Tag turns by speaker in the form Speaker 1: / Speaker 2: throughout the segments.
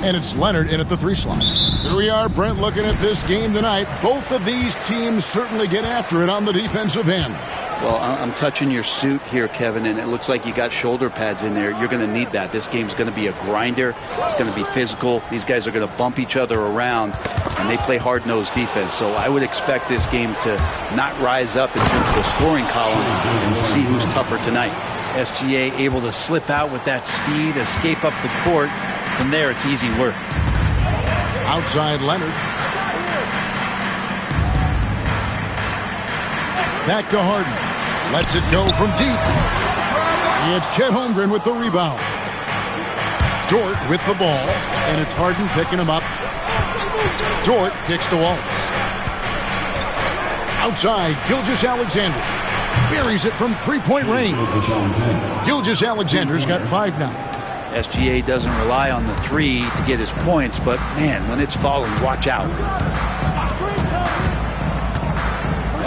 Speaker 1: And it's Leonard in at the 3 slot. Here we are, Brent, looking at this game tonight. Both of these teams certainly get after it on the defensive end.
Speaker 2: Well, I'm touching your suit here, Kevin, and it looks like you got shoulder pads in there. You're going to need that. This game's going to be a grinder. It's going to be physical. These guys are going to bump each other around, and they play hard-nosed defense. So I would expect this game to not rise up in terms of the scoring column, and we'll see who's tougher tonight. SGA able to slip out with that speed, escape up the court. From there, it's easy work.
Speaker 1: Outside Leonard. Back to Harden. Lets it go from deep. It's Chet Holmgren with the rebound. Dort with the ball, and it's Harden picking him up. Dort kicks to Wallace. Outside, Gilgeous-Alexander. Buries it from three-point range. Gilgeous-Alexander's got 5 now.
Speaker 2: SGA doesn't rely on the 3 to get his points, but, man, when it's falling, watch out.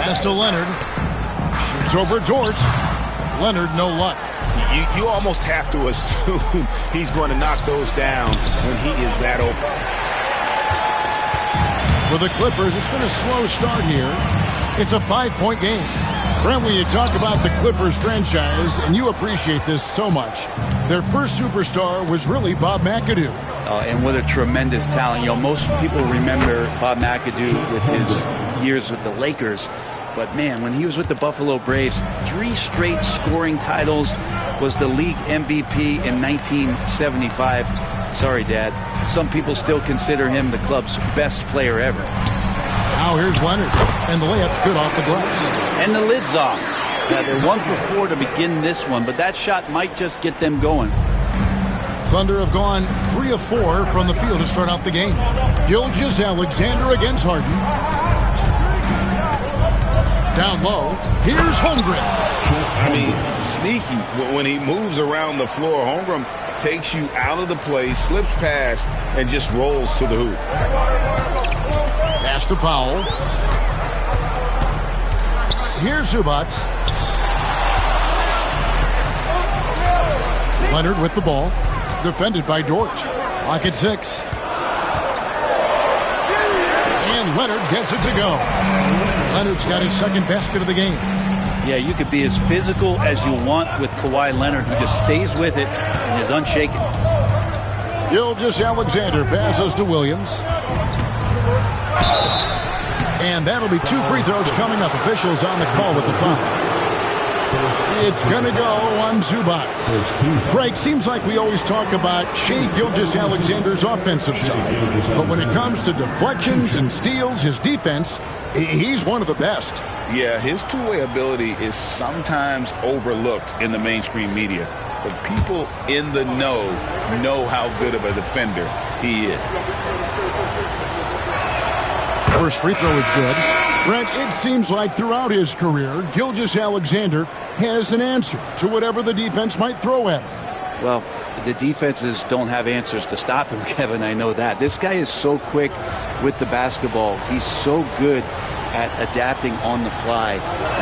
Speaker 1: Pass to Leonard. Shoots over Dort. Leonard, no luck.
Speaker 3: You almost have to assume he's going to knock those down when he is that open.
Speaker 1: For the Clippers, it's been a slow start here. It's a 5-point game. Brent, when you talk about the Clippers franchise, and you appreciate this so much, their first superstar was really Bob McAdoo.
Speaker 2: And what a tremendous talent. You know, most people remember Bob McAdoo with his years with the Lakers. But, man, when he was with the Buffalo Braves, 3 straight scoring titles, was the league MVP in 1975. Sorry, Dad. Some people still consider him the club's best player ever.
Speaker 1: Now here's Leonard, and the layup's good off the glass.
Speaker 2: And the lid's off. They're 1 for 4 to begin this one, but that shot might just get them going.
Speaker 1: Thunder have gone 3 of 4 from the field to start out the game. Gilgeous-Alexander against Harden. Down low, here's Holmgren.
Speaker 3: I mean, sneaky. When he moves around the floor, Holmgren takes you out of the play, slips past, and just rolls to the hoop.
Speaker 1: Pass to Powell. Here's Zubac. Leonard with the ball. Defended by Dort. Lock at 6. And Leonard gets it to go. Leonard's got his second basket of the game.
Speaker 2: Yeah, you could be as physical as you want with Kawhi Leonard, who just stays with it and is unshaken.
Speaker 1: Gilgeous-Alexander passes to Williams. And that'll be 2 free throws coming up. Officials on the call with the foul. It's going to go on Zubac. Craig, seems like we always talk about Shai Gilgeous-Alexander's offensive side. But when it comes to deflections and steals, his defense, he's one of the best.
Speaker 3: Yeah, his two-way ability is sometimes overlooked in the mainstream media. But people in the know how good of a defender he is.
Speaker 1: First free throw is good. Brent, it seems like throughout his career, Gilgeous-Alexander has an answer to whatever the defense might throw at him.
Speaker 2: Well, the defenses don't have answers to stop him, Kevin. I know that. This guy is so quick with the basketball. He's so good at adapting on the fly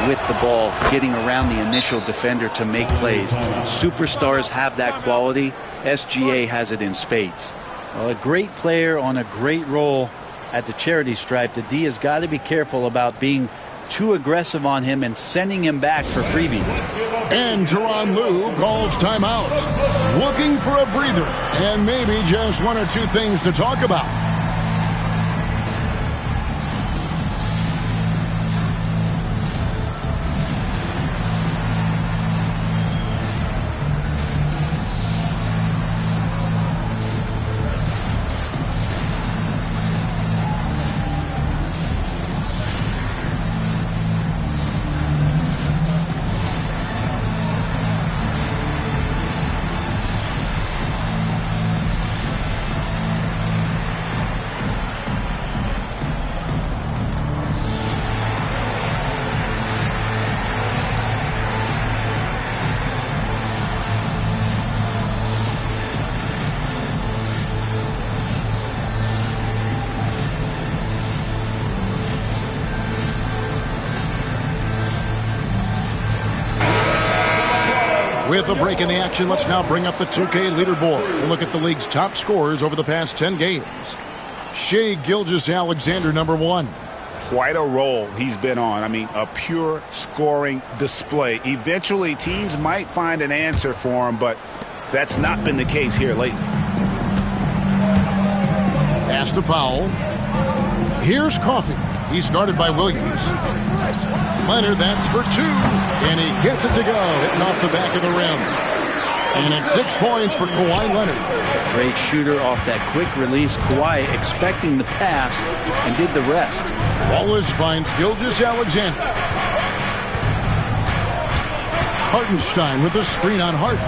Speaker 2: with the ball, getting around the initial defender to make plays. Superstars have that quality. SGA has it in spades. Well, a great player on a great role at the charity stripe. The D has got to be careful about being too aggressive on him and sending him back for freebies.
Speaker 1: And Tyronn Lue calls timeout. Looking for a breather and maybe just 1 or 2 things to talk about. With a break in the action, let's now bring up the 2K leaderboard and look at the league's top scorers over the past 10 games. Shai Gilgeous-Alexander, number 1.
Speaker 3: Quite a roll he's been on. I mean, a pure scoring display. Eventually, teams might find an answer for him, but that's not been the case here lately.
Speaker 1: Pass to Powell. Here's Coffey. He's guarded by Williams. Leonard, that's for 2. And he gets it to go, hitting off the back of the rim. And it's 6 points for Kawhi Leonard.
Speaker 2: Great shooter off that quick release. Kawhi expecting the pass and did the rest.
Speaker 1: Wallace finds Gilgeous-Alexander. Hartenstein with a screen on Hart.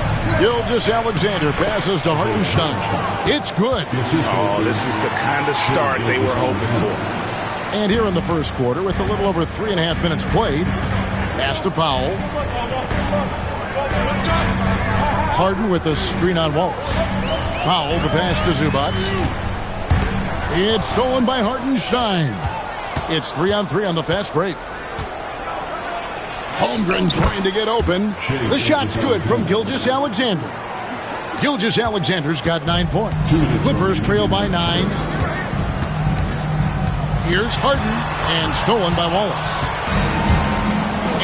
Speaker 1: Gilgeous-Alexander passes to Hartenstein. It's good.
Speaker 3: Oh, this is the kind of start they were hoping for.
Speaker 1: And here in the first quarter, with a little over 3.5 minutes played, pass to Powell. Harden with a screen on Wallace. Powell, the pass to Zubac. It's stolen by Hartenstein. It's 3-on-3 on the fast break. Holmgren trying to get open. The shot's good from Gilgeous-Alexander. Gilgeous-Alexander's got 9 points. Clippers trail by 9. Here's Harden, and stolen by Wallace.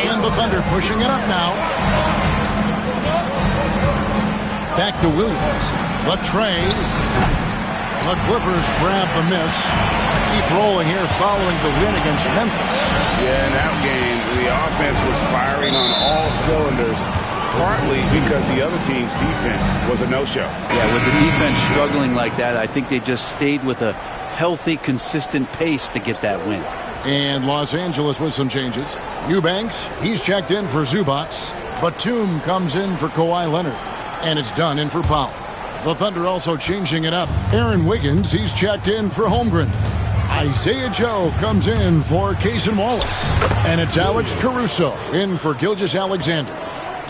Speaker 1: And the Thunder pushing it up now. Back to Williams. The trade. The Clippers grab the miss. Keep rolling here following the win against Memphis.
Speaker 3: Yeah, in that game, the offense was firing on all cylinders, partly because the other team's defense was a no-show.
Speaker 2: Yeah, with the defense struggling like that, I think they just stayed with a healthy, consistent pace to get that win.
Speaker 1: And Los Angeles with some changes. Eubanks, he's checked in for Zubac. Batum comes in for Kawhi Leonard. And it's done in for Powell. The Thunder also changing it up. Aaron Wiggins, he's checked in for Holmgren. Isaiah Joe comes in for Cason Wallace. And it's Alex Caruso in for Gilgeous-Alexander.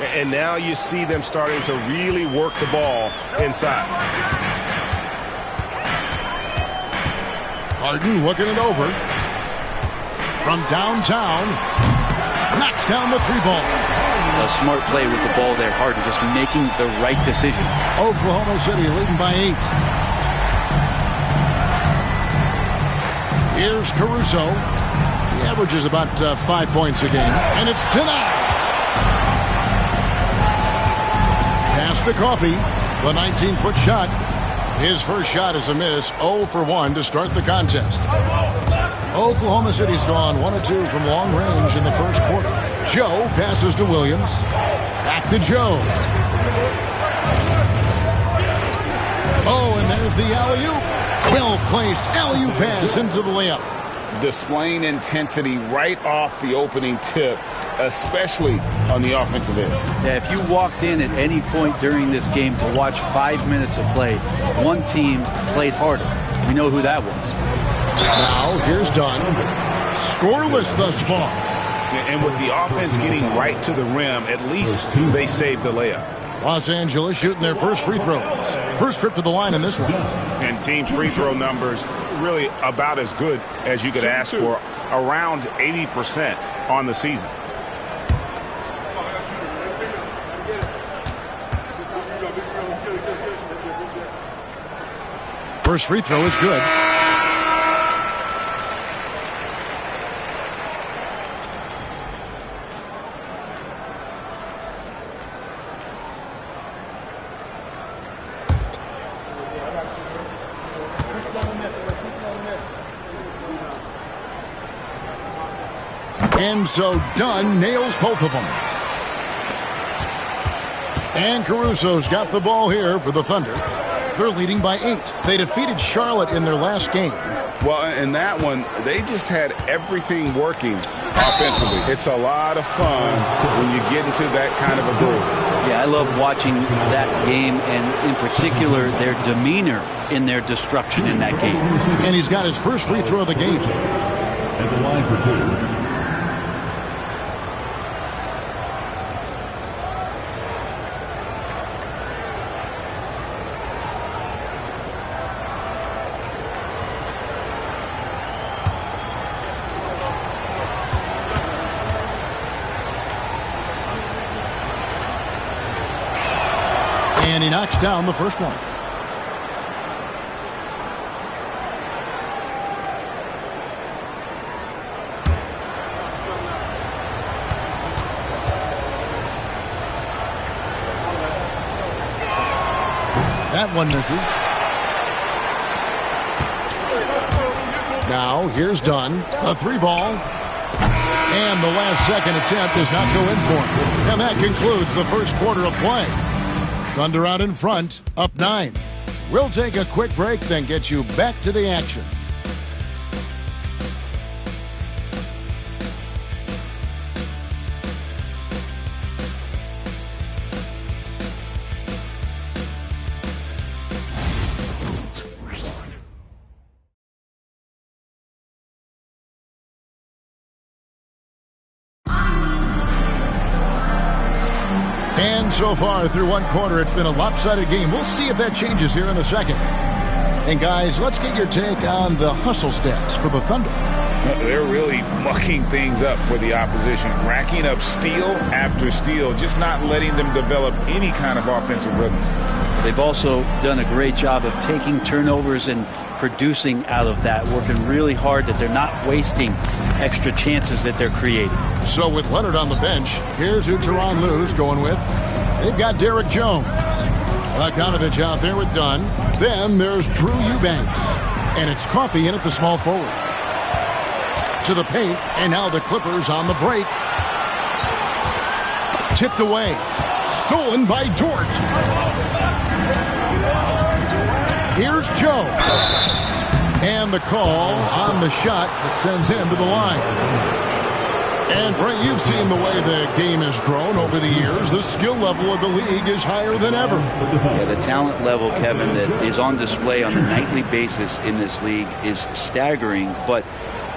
Speaker 3: And now you see them starting to really work the ball inside.
Speaker 1: Harden looking it over. From downtown. Knocks down the 3-ball.
Speaker 2: A smart play with the ball there. Harden just making the right decision.
Speaker 1: Oklahoma City leading by 8. Here's Caruso. He averages about 5 points a game. And it's denied. Pass to Coffey. The 19-foot shot. His first shot is a miss. 0 for 1 to start the contest. Oklahoma City's gone 1 of 2 from long range in the first quarter. Joe passes to Williams. Back to Joe. Oh, and there's the alley-oop. Well-placed alley-oop pass into the layup.
Speaker 3: Displaying intensity right off the opening tip, especially on the offensive end.
Speaker 2: Yeah, if you walked in at any point during this game to watch 5 minutes of play, one team played harder. We know who that was.
Speaker 1: Now, here's Dunn. Scoreless thus far.
Speaker 3: And with the offense getting right to the rim, at least they saved the layup.
Speaker 1: Los Angeles shooting their first free throws. First trip to the line in this one.
Speaker 3: And team's free throw numbers really about as good as you could ask for, around 80% on the season.
Speaker 1: First free throw is good. And so Dunn nails both of them. And Caruso's got the ball here for the Thunder. They're leading by 8. They defeated Charlotte in their last game.
Speaker 3: Well, in that one, they just had everything working offensively. It's a lot of fun when you get into that kind of a groove.
Speaker 2: Yeah, I love watching that game, and in particular, their demeanor in their destruction in that game.
Speaker 1: And he's got his first free throw of the game.
Speaker 4: At the line for 2.
Speaker 1: And he knocks down the first one. That one misses. Now, here's Dunn. A 3-ball. And the last second attempt does not go in for him. And that concludes the first quarter of play. Thunder out in front, up 9. We'll take a quick break, then get you back to the action. And so far through one quarter, it's been a lopsided game. We'll see if that changes here in the second. And guys, let's get your take on the hustle stats for the Thunder.
Speaker 3: They're really mucking things up for the opposition, racking up steal after steal, just not letting them develop any kind of offensive rhythm.
Speaker 2: They've also done a great job of taking turnovers and producing out of that, working really hard that they're not wasting extra chances that they're creating.
Speaker 1: So with Leonard on the bench, here's who Tyronn Lue's going with. They've got Derek Jones. Bogdanovich out there with Dunn. Then there's Drew Eubanks. And it's Coffey in at the small forward. To the paint, and now the Clippers on the break. Tipped away. Stolen by Dort. Here's Joe. And the call on the shot that sends him to the line. And, Brent, you've seen the way the game has grown over the years. The skill level of the league is higher than ever.
Speaker 2: Yeah, the talent level, Kevin, that is on display on a nightly basis in this league is staggering. But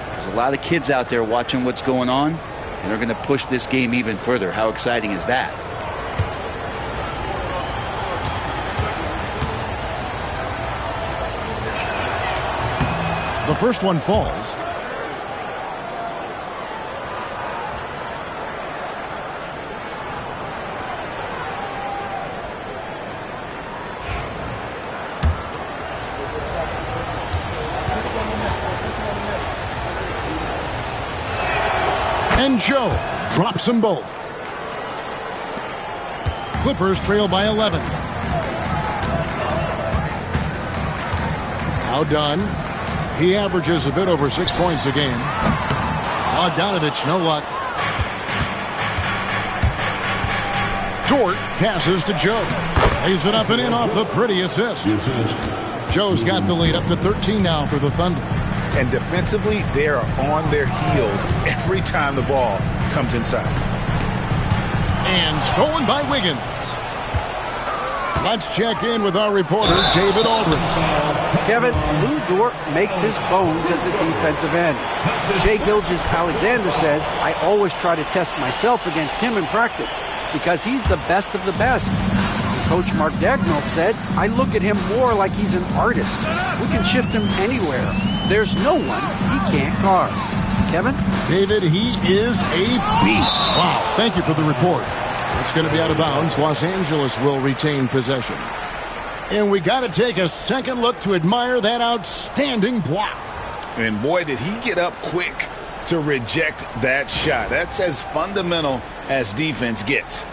Speaker 2: there's a lot of kids out there watching what's going on, and they're going to push this game even further. How exciting is that?
Speaker 1: The first one falls. And Joe drops them both. Clippers trail by 11. Now done. He averages a bit over 6 points a game. Bogdanovich, no luck. Dort passes to Joe. Lays it up and in off the pretty assist. Joe's got the lead up to 13 now for the Thunder.
Speaker 3: And defensively, they are on their heels every time the ball comes inside.
Speaker 1: And stolen by Wiggins. Let's check in with our reporter, David Aldridge.
Speaker 5: Kevin, Lou Dort makes his bones at the defensive end. Shai Gilgeous-Alexander says, I always try to test myself against him in practice because he's the best of the best. Coach Mark Dagnall said, I look at him more like he's an artist. We can shift him anywhere. There's no one he can't guard. Kevin?
Speaker 1: David, he is a beast. Wow. Thank you for the report. It's going to be out of bounds. Los Angeles will retain possession. And we got to take a second look to admire that outstanding block.
Speaker 3: And boy, did he get up quick to reject that shot. That's as fundamental as defense gets.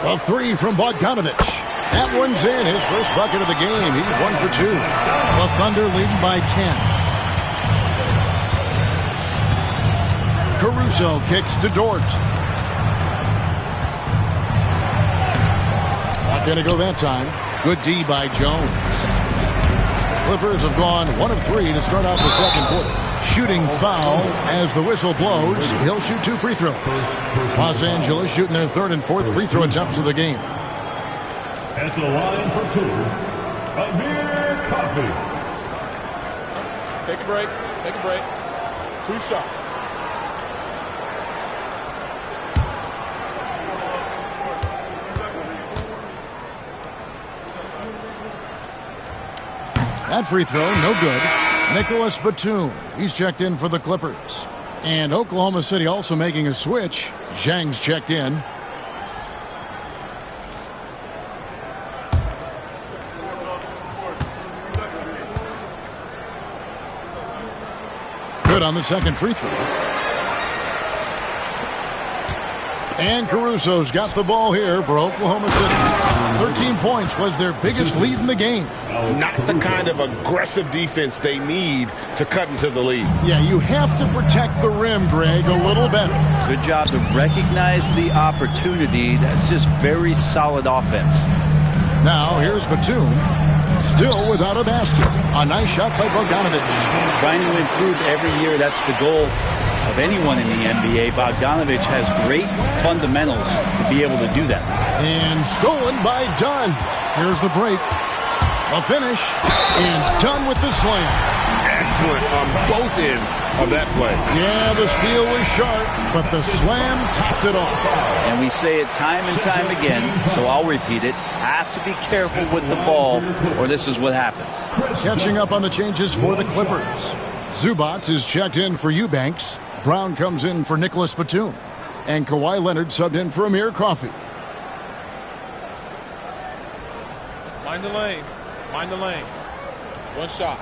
Speaker 1: A three from Bogdanovich. That one's in, his first bucket of the game. He's 1 for 2. The Thunder leading by 10. Caruso kicks to Dort. Not going to go that time. Good D by Jones. Clippers have gone 1 of 3 to start out the second quarter. Shooting foul as the whistle blows. He'll shoot 2 free throws. Los Angeles shooting their third and fourth free throw attempts of the game.
Speaker 4: At the line for 2, Amir Coffey.
Speaker 6: Take a break. Take a break. 2 shots.
Speaker 1: That free throw, no good. Nicholas Batum, he's checked in for the Clippers. And Oklahoma City also making a switch. Zhang's checked in. Good on the second free throw. And Caruso's got the ball here for Oklahoma City. 13 points was their biggest lead in the game.
Speaker 7: Not the kind of aggressive defense they need to cut into the lead.
Speaker 1: Yeah, you have to protect the rim, Greg, a little better.
Speaker 2: Good job to recognize the opportunity. That's just very solid offense.
Speaker 1: Now, here's Batum. Still without a basket. A nice shot by Bogdanovic.
Speaker 2: Trying to improve every year. That's the goal of anyone in the NBA. Bogdanovic has great fundamentals to be able to do that.
Speaker 1: And stolen by Dunn. Here's the break. A finish. And Dunn with the slam.
Speaker 7: Excellent on both ends of that play.
Speaker 1: Yeah, the steal was sharp, but the slam topped it off.
Speaker 2: And we say it time and time again, so I'll repeat it. Have to be careful with the ball, or this is what happens.
Speaker 1: Catching up on the changes for the Clippers. Zubac is checked in for Eubanks. Brown comes in for Nicholas Batum. And Kawhi Leonard subbed in for Amir Coffey.
Speaker 6: Mind the lanes. Mind the lanes. One shot.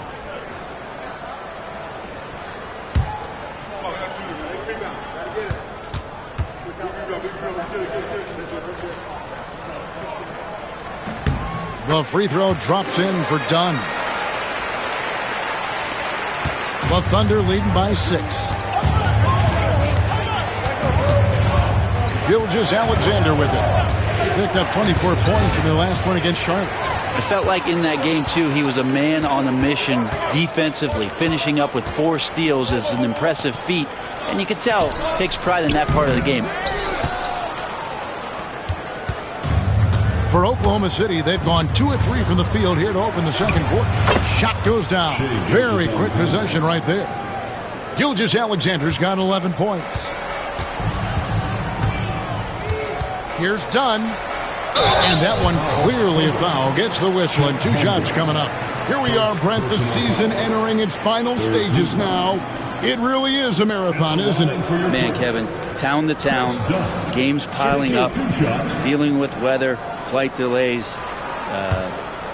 Speaker 1: The free throw drops in for Dunn. The Thunder leading by 6. Gilgeous-Alexander with it. He picked up 24 points in their last one against Charlotte.
Speaker 2: I felt like in that game, too, he was a man on a mission defensively. Finishing up with 4 steals is an impressive feat. And you can tell, takes pride in that part of the game.
Speaker 1: For Oklahoma City, they've gone 2 of 3 from the field here to open the second quarter. Shot goes down. Very quick possession right there. Gilgeous-Alexander's got 11 points. Here's Dunn. And that one clearly a foul. Gets the whistle and 2 shots coming up. Here we are, Brent, the season entering its final stages now. It really is a marathon, isn't it?
Speaker 2: Man, Kevin, town to town, games piling up, dealing with weather, flight delays,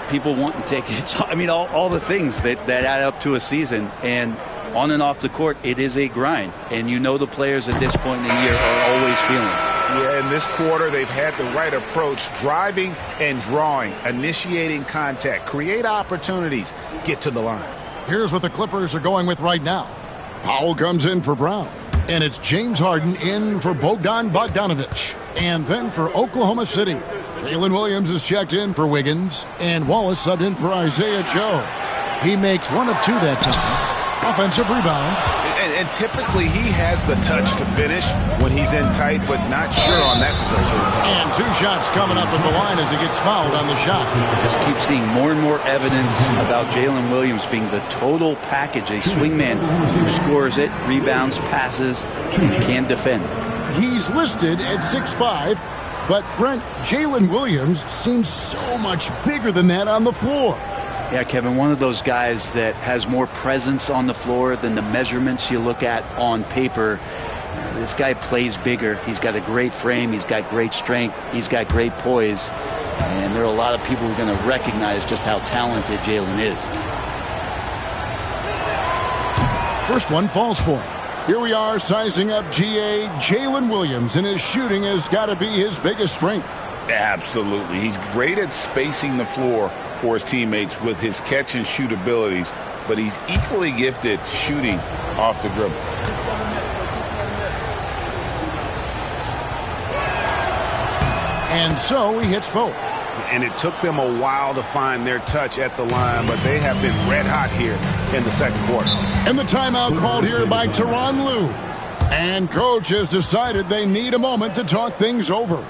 Speaker 2: people wanting tickets. I mean, all the things that add up to a season. And on and off the court, it is a grind. And you know the players at this point in the year are always feeling it.
Speaker 3: Yeah, in this quarter, they've had the right approach, driving and drawing, initiating contact, create opportunities, get to the line.
Speaker 1: Here's what the Clippers are going with right now. Powell comes in for Brown. And it's James Harden in for Bogdanovic. And then for Oklahoma City, Jalen Williams is checked in for Wiggins. And Wallace subbed in for Isaiah Joe. He makes 1 of 2 that time. Offensive rebound.
Speaker 3: And typically he has the touch to finish when he's in tight, but not sure on that possession.
Speaker 1: And 2 shots coming up at the line as he gets fouled on the shot.
Speaker 2: Just keep seeing more and more evidence about Jalen Williams being the total package, a swingman who scores it, rebounds, passes, and can defend.
Speaker 1: He's listed at 6'5", but Brent, Jalen Williams seems so much bigger than that on the floor.
Speaker 2: Yeah, Kevin, one of those guys that has more presence on the floor than the measurements you look at on paper. This guy plays bigger. He's got a great frame. He's got great strength. He's got great poise. And there are a lot of people who are going to recognize just how talented Jalen is.
Speaker 1: First one falls for him. Here we are sizing up GA Jalen Williams, and his shooting has got to be his biggest strength.
Speaker 3: Absolutely. He's great at spacing the floor for his teammates with his catch and shoot abilities, but he's equally gifted shooting off the dribble.
Speaker 1: And so he hits both.
Speaker 7: And it took them a while to find their touch at the line, but they have been red hot here in the second quarter.
Speaker 1: And the timeout called here by Tyronn Lue. And coach has decided they need a moment to talk things over.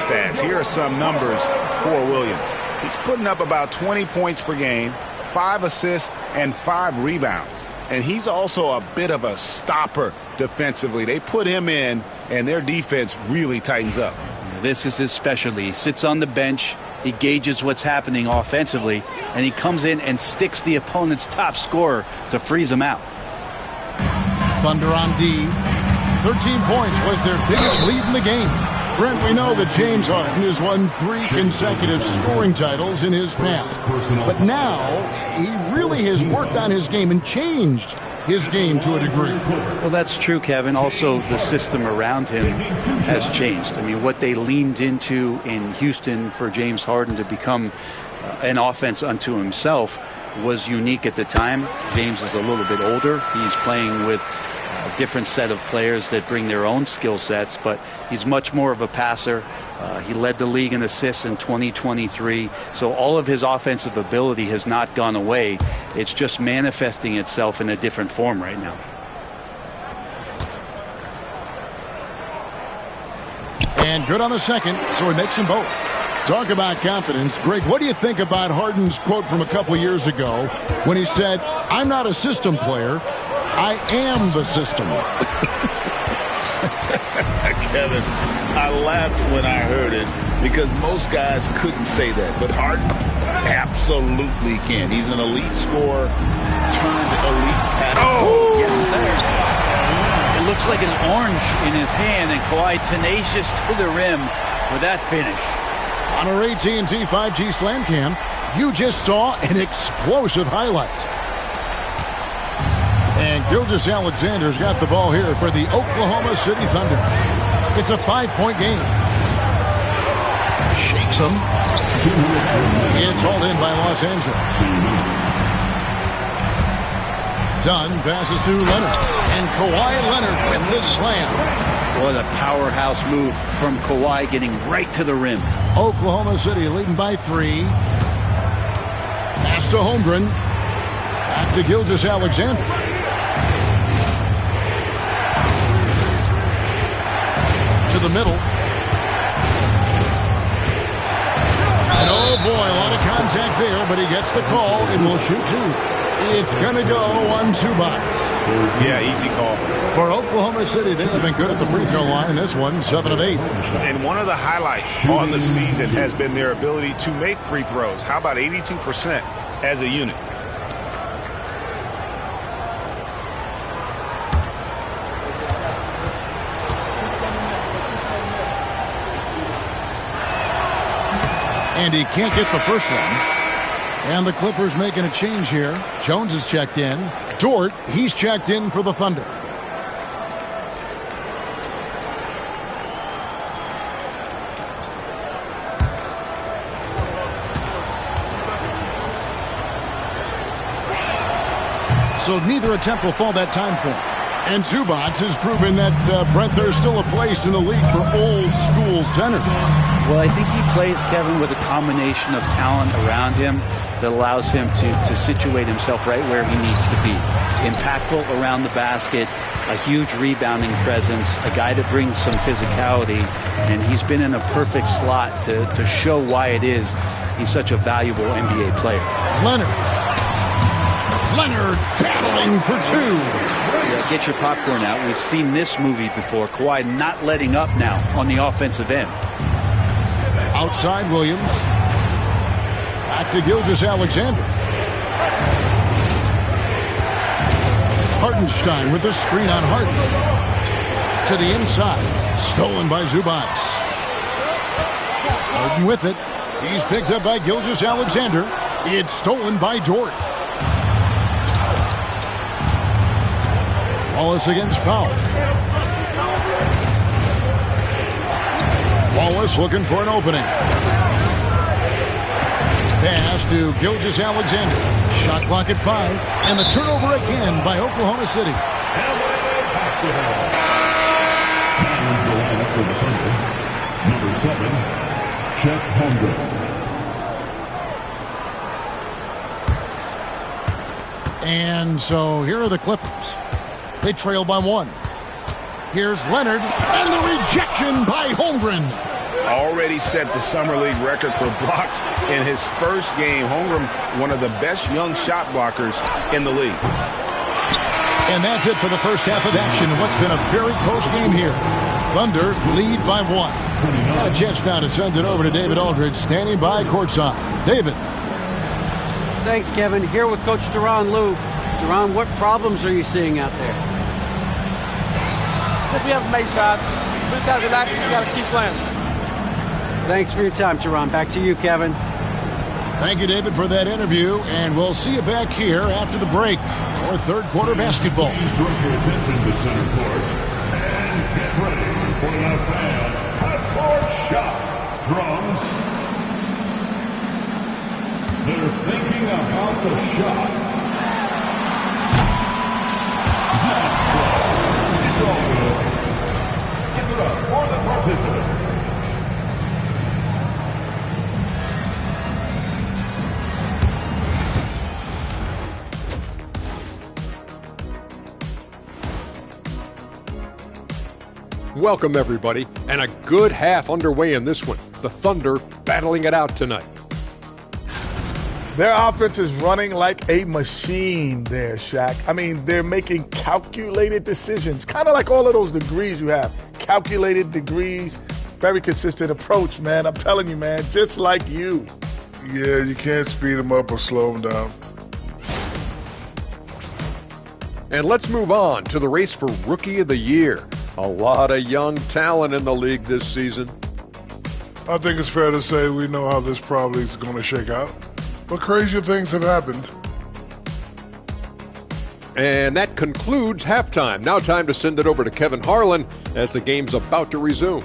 Speaker 7: stats. Here are some numbers for Williams. He's putting up about 20 points per game, 5 assists, and 5 rebounds. And he's also a bit of a stopper defensively. They put him in, and their defense really tightens up.
Speaker 2: This is his specialty. He sits on the bench, he gauges what's happening offensively, and he comes in and sticks the opponent's top scorer to freeze him out.
Speaker 1: Thunder on D. 13 points was their biggest lead in the game. Brent, we know that James Harden has won 3 consecutive scoring titles in his past. But now, he really has worked on his game and changed his game to a degree.
Speaker 2: Well, that's true, Kevin. Also, the system around him has changed. I mean, what they leaned into in Houston for James Harden to become an offense unto himself was unique at the time. James is a little bit older. He's playing with a different set of players that bring their own skill sets, but he's much more of a passer. He led the league in assists in 2023, so all of his offensive ability has not gone away. It's just manifesting itself in a different form right now.
Speaker 1: And good on the second, so he makes them both. Talk about confidence. Greg, what do you think about Harden's quote from a couple years ago when he said, "I'm not a system player, I am the system"?
Speaker 3: Kevin, I laughed when I heard it because most guys couldn't say that. But Harden absolutely can. He's an elite scorer turned elite passer.
Speaker 2: Oh! Yes, sir. It looks like an orange in his hand, and Kawhi tenacious to the rim with that finish.
Speaker 1: On our AT&T 5G Slam Cam, you just saw an explosive highlight. And Gilgeous-Alexander's got the ball here for the Oklahoma City Thunder. It's a 5-point game. Shakes him. It's hauled in by Los Angeles. Dunn passes to Leonard. And Kawhi Leonard with the slam.
Speaker 2: What a powerhouse move from Kawhi, getting right to the rim.
Speaker 1: Oklahoma City leading by 3. Pass to Holmgren. Back to Gilgeous-Alexander. To the middle. And oh boy, a lot of contact there, but he gets the call and will shoot 2. It's going to go on Zubac.
Speaker 7: Yeah, easy call.
Speaker 1: For Oklahoma City, they have been good at the free throw line. This one, 7 of 8.
Speaker 7: And one of the highlights on the season has been their ability to make free throws. How about 82% as a unit?
Speaker 1: And he can't get the first one. And the Clippers making a change here. Jones is checked in. Dort, he's checked in for the Thunder. So neither attempt will fall that time for him. And Zubac has proven that, Brent, there's still a place in the league for old school centers.
Speaker 2: Well, I think he plays, Kevin, with a combination of talent around him that allows him to situate himself right where he needs to be. Impactful around the basket, a huge rebounding presence, a guy that brings some physicality, and he's been in a perfect slot to show why it is he's such a valuable NBA player.
Speaker 1: Leonard battling for 2.
Speaker 2: Yeah, get your popcorn out. We've seen this movie before. Kawhi not letting up now on the offensive end.
Speaker 1: Outside Williams. Back to Gilgeous-Alexander. Hartenstein with the screen on Harden. To the inside. Stolen by Zubac. Harden with it. He's picked up by Gilgeous-Alexander. It's stolen by Dort. Wallace against Powell. Wallace looking for an opening. Pass to Gilgeous-Alexander. Shot clock at 5. And the turnover again by Oklahoma City.
Speaker 4: Number 7, Chet Holmgren.
Speaker 1: And so here are the Clippers. They trail by 1. Here's Leonard, and the rejection by Holmgren.
Speaker 7: already set the Summer League record for blocks in his first game. Holmgren, one of the best young shot blockers in the league.
Speaker 1: And that's it for the first half of action. What's been a very close game here. Thunder lead by 1. A chance now to send it over to David Aldridge, standing by courtside. David.
Speaker 5: Thanks, Kevin. Here with Coach Duran Lou. Duran, what problems are you seeing out there?
Speaker 6: Just we haven't made shots. We just got to relax and we got to keep playing.
Speaker 5: Thanks for your time, Duran. Back to you, Kevin.
Speaker 1: Thank you, David, for that interview, and we'll see you back here after the break for third quarter basketball.
Speaker 4: Direct your attention to center court and get ready for the fan half-court shot. Drums. They're thinking about the shot. Nice play. It's all good. Give it up for the participant.
Speaker 8: Welcome, everybody, and a good half underway in this one. The Thunder battling it out tonight.
Speaker 9: Their offense is running like a machine there, Shaq. I mean, they're making calculated decisions, kind of like all of those degrees you have. Calculated degrees, very consistent approach, man. I'm telling you, man, just like you.
Speaker 10: Yeah, you can't speed them up or slow them down.
Speaker 8: And let's move on to the race for Rookie of the Year. A lot of young talent in the league this season.
Speaker 10: I think it's fair to say we know how this probably is going to shake out. But crazier things have happened.
Speaker 8: And that concludes halftime. Now time to send it over to Kevin Harlan as the game's about to resume.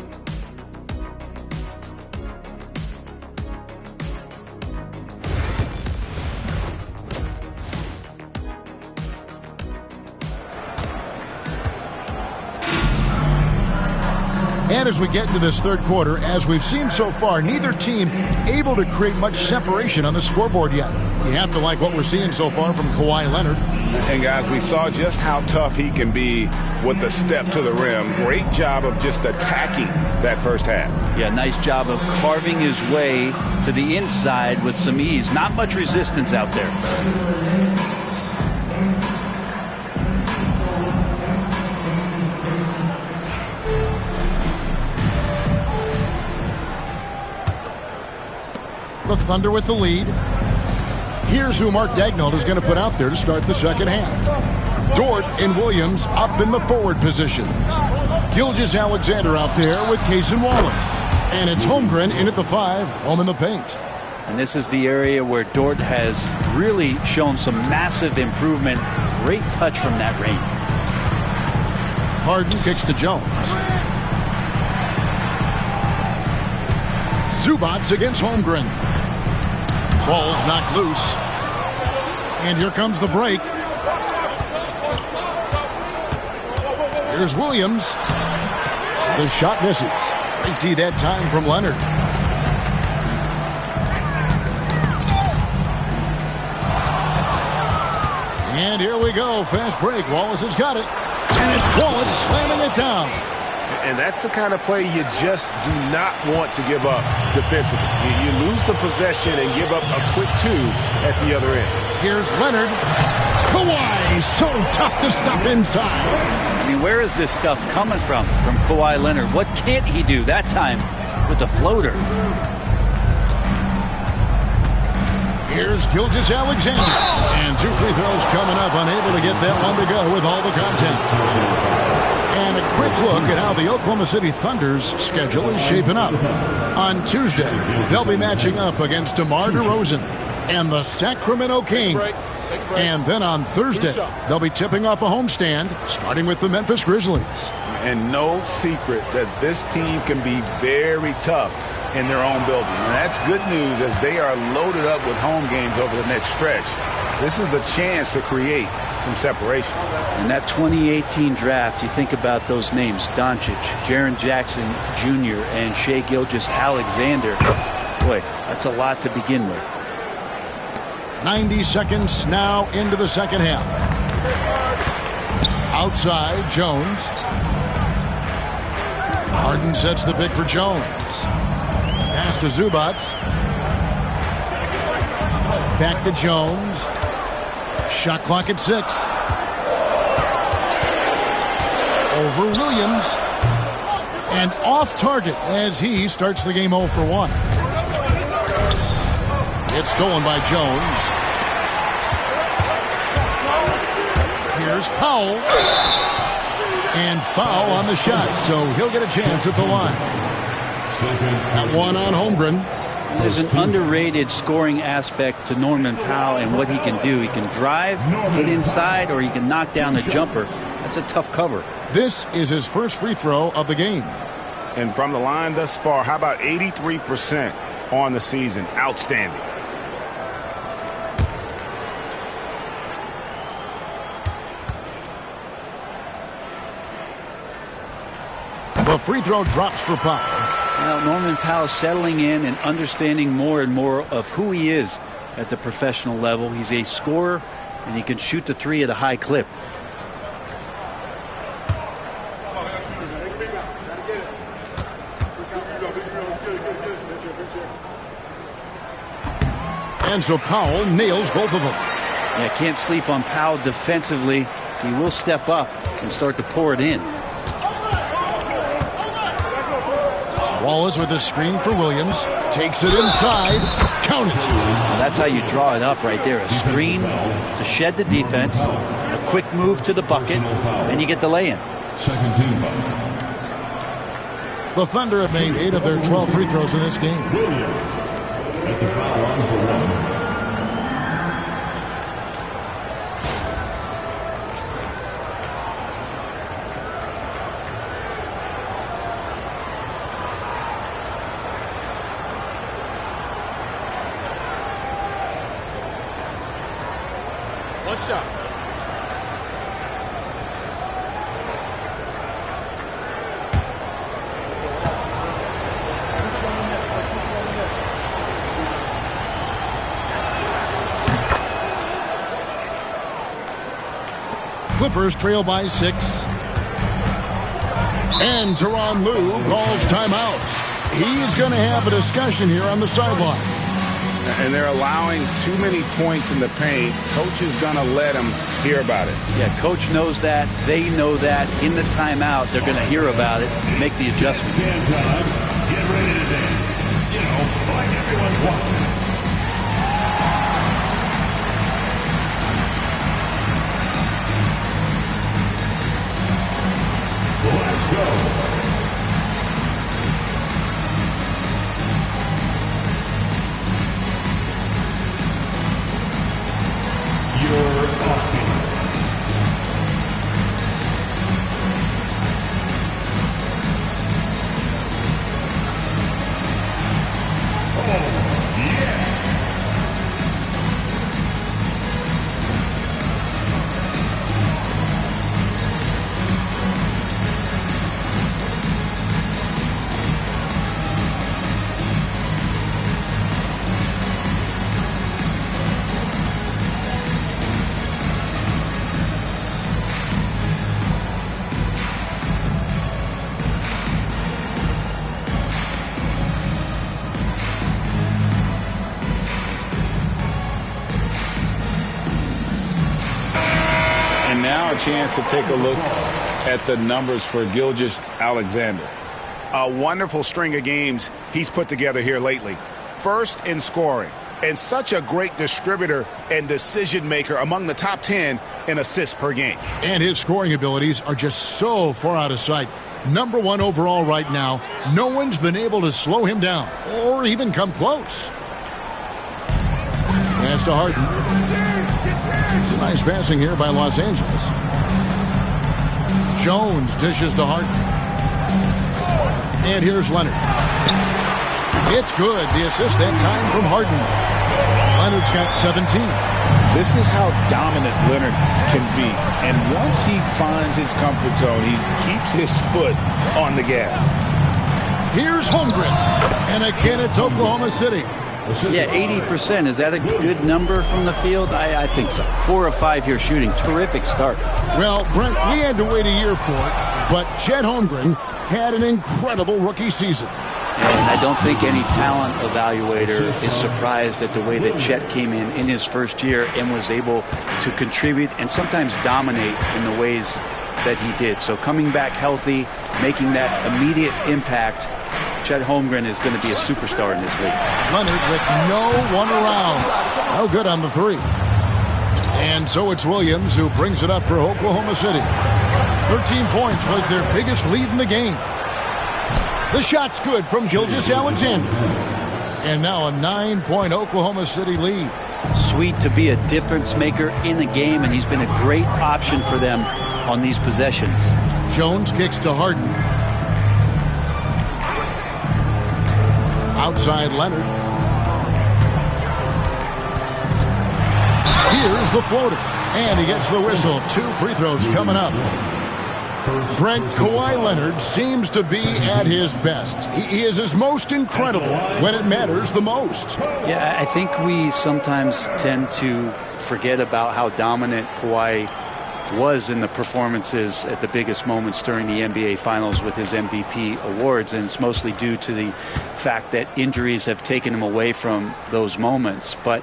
Speaker 1: And as we get into this third quarter, as we've seen so far, neither team able to create much separation on the scoreboard yet. You have to like what we're seeing so far from Kawhi Leonard.
Speaker 7: And guys, we saw just how tough he can be with a step to the rim. Great job of just attacking that first half.
Speaker 2: Yeah, nice job of carving his way to the inside with some ease. Not much resistance out there.
Speaker 1: The Thunder with the lead. Here's who Mark Daigneault is going to put out there to start the second half. Dort and Williams up in the forward positions. Gilgeous-Alexander out there with Cason Wallace. And it's Holmgren in at the 5, home in the paint.
Speaker 2: And this is the area where Dort has really shown some massive improvement. Great touch from that range.
Speaker 1: Harden kicks to Jones. Zubats against Holmgren. Ball's knocked loose. And here comes the break. Here's Williams. The shot misses. Great D that time from Leonard. And here we go. Fast break. Wallace has got it. And it's Wallace slamming it down.
Speaker 7: And that's the kind of play you just do not want to give up defensively. You lose the possession and give up a quick 2 at the other end.
Speaker 1: Here's Leonard. Kawhi, so tough to stop inside.
Speaker 2: I mean, where is this stuff coming from Kawhi Leonard? What can't he do that time with the floater?
Speaker 1: Here's Gilgeous-Alexander. And 2 free throws coming up, unable to get that one to go with all the contact. And a quick look at how the Oklahoma City Thunder's schedule is shaping up. On Tuesday, they'll be matching up against DeMar DeRozan and the Sacramento Kings. And then on Thursday, they'll be tipping off a homestand, starting with the Memphis Grizzlies.
Speaker 7: And no secret that this team can be very tough in their own building. And that's good news as they are loaded up with home games over the next stretch. This is a chance to create some separation.
Speaker 2: In that 2018 draft, you think about those names, Doncic, Jaren Jackson Jr., and Shai Gilgeous-Alexander. Boy, that's a lot to begin with.
Speaker 1: 90 seconds now into the second half. Outside, Jones. Harden sets the pick for Jones. Pass to Zubac. Back to Jones. Shot clock at 6. Over Williams. And off target as he starts the game 0 for 1. It's stolen by Jones. Here's Powell. And foul on the shot, so he'll get a chance at the line. That one on Holmgren.
Speaker 2: There's an underrated scoring aspect to Norman Powell and what he can do. He can drive, get inside, or he can knock down a jumper. That's a tough cover.
Speaker 1: This is his first free throw of the game.
Speaker 7: And from the line thus far, how about 83% on the season? Outstanding.
Speaker 1: The free throw drops for Powell.
Speaker 2: Now, Norman Powell settling in and understanding more and more of who he is at the professional level. He's a scorer, and he can shoot the three at a high clip.
Speaker 1: And so Powell nails both of them.
Speaker 2: Yeah, can't sleep on Powell defensively. He will step up and start to pour it in.
Speaker 1: Wallace with a screen for Williams. Takes it inside. Count it.
Speaker 2: Well, that's how you draw it up right there. A screen to shed the defense. A quick move to the bucket. And you get the lay-in.
Speaker 1: The Thunder have made 8 of their 12 free throws in this game.
Speaker 4: At the foul line for 1.
Speaker 6: One shot.
Speaker 1: Clippers trail by 6. And Tyronn Lue calls timeout. He's going to have a discussion here on the sideline.
Speaker 7: And they're allowing too many points in the paint. Coach is going to let them hear about it.
Speaker 2: Yeah, coach knows that. They know that. In the timeout, they're going to hear about it, make the adjustment.
Speaker 4: Dance time. Get ready to dance. You know, like everyone's watching. Let's go.
Speaker 7: Now a chance to take a look at the numbers for Gilgeous-Alexander. A wonderful string of games he's put together here lately. First in scoring, and such a great distributor and decision maker, among the top 10 in assists per game.
Speaker 1: And his scoring abilities are just so far out of sight. Number 1 overall right now. No one's been able to slow him down or even come close. Pass to Harden. Nice passing here by Los Angeles. Jones dishes to Harden. And here's Leonard. It's good. The assist that time from Harden. Leonard's got 17.
Speaker 3: This is how dominant Leonard can be. And once he finds his comfort zone, he keeps his foot on the gas.
Speaker 1: Here's Holmgren. And again, it's Oklahoma City.
Speaker 2: Yeah, 80%. Is that a good number from the field? I think so. 4 of 5 here shooting. Terrific start.
Speaker 1: Well, Brent, we had to wait a year for it, but Chet Holmgren had an incredible rookie season.
Speaker 2: And I don't think any talent evaluator is surprised at the way that Chet came in his first year and was able to contribute and sometimes dominate in the ways that he did. So coming back healthy, making that immediate impact, Chet Holmgren is going to be a superstar in this league.
Speaker 1: Leonard with no one around. No good on the three. And so it's Williams who brings it up for Oklahoma City. 13 points was their biggest lead in the game. The shot's good from Gilgeous-Alexander. And now a 9-point Oklahoma City lead.
Speaker 2: Sweet to be a difference maker in the game, and he's been a great option for them on these possessions.
Speaker 1: Jones kicks to Harden. Outside Leonard. Here's the floater. And he gets the whistle. 2 free throws coming up. Brent, Kawhi Leonard seems to be at his best. He is his most incredible when it matters the most.
Speaker 2: Yeah, I think we sometimes tend to forget about how dominant Kawhi was in the performances at the biggest moments during the NBA Finals with his MVP awards, and it's mostly due to the fact that injuries have taken him away from those moments. But